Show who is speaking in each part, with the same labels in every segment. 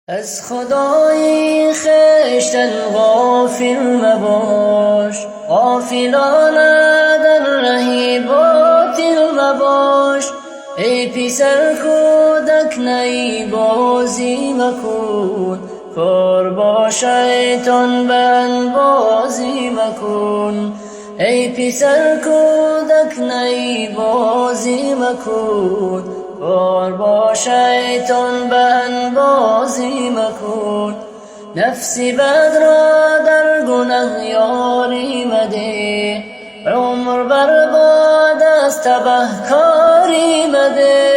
Speaker 1: از خدای خویشتن غافل مباش، غافلانه در ره باطل مباش. ای پسر کودک نی بازی مکن، کار با شیطان بند بازی مکن. ای پسر کودک نی بازی مکن، کار با شیطان بند بازی مکن. نفسی بد را در گناه یاری مده، عمر برباد از تبهکاری مده.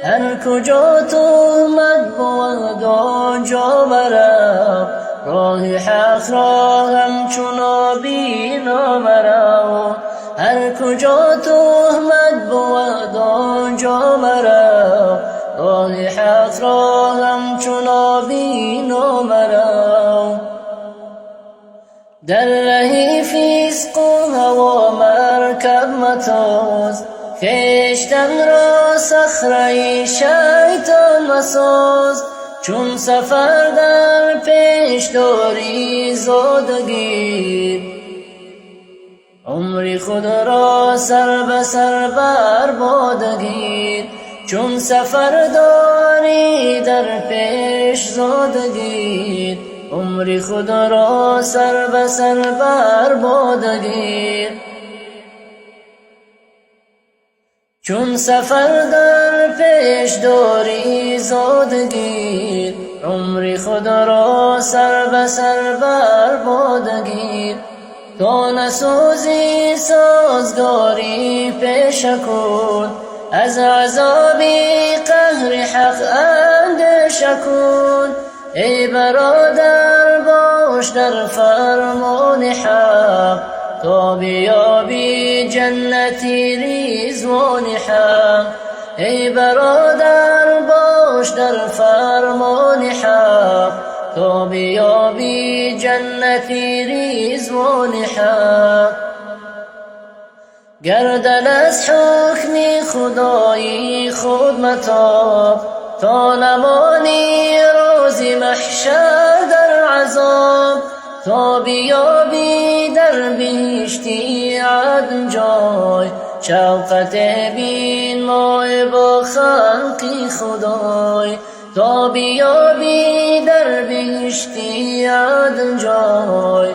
Speaker 1: هر کجا تهمت بود آنجا مرو، راه حق را همچون آبینا مرو. هر کجا تهمت بود آنجا مرو، راه حق را همچون آبینا مرو. در ره فسق و هوا مرکب متاز، خویشتن را صخره شیطان مساز. چون سفر در پیش داری زاد گیر، عمر خود را سر به سر برباد گیر. چون سفر داری در پیش زاد گیر، عمر خود را سر به سر برباد گیر. چون سفر در پیش داری زاد گیر، عمر خود را سر به سر برباد گیر. تا نسوزی سازگاری پیش کن، از عذاب قهر حق اندیشه کن. ای برادر باش در فرمان حق، تا بیابی جنتی رضوان حق. ای برادر باش در فرمان حق، تا بیابی جنتی رضوان حق. گردن از حکم خدای خود متاب، تا نمانی روز محشر در عذاب. تا بیابی در بهشتی عدن جای، شوقت بین مای با خلق خدای. تا بیابی در بهشتی عدن جای،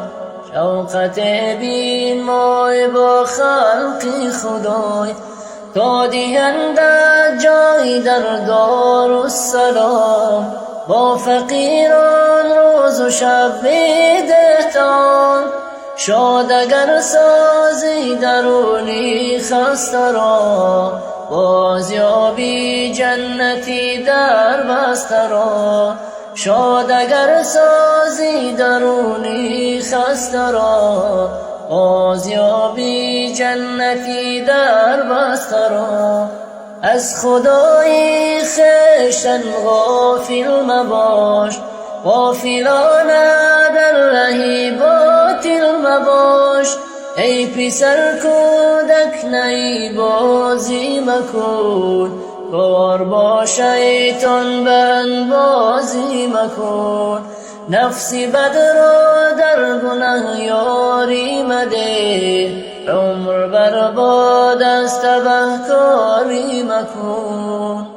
Speaker 1: شوقت بین مای با خلق خدای. تا دهنده جای در دارالسلام، با فقیران روز و شب بدهتان. شاد اگر سازی درونی خسته را، بازیابی جنتی در بسته را. شاد اگر سازی درونی خسته را، بازیابی جنتی در بسته را. از خدای خویشتن غافل مباش، غافلانه در ره باطل مباش. ای پسر کودک نی بازی مکن، کار با شیطان بند بازی مکن. نفسی بد را در گناه یاری مده، عمر برباد از تبهکاری مکن.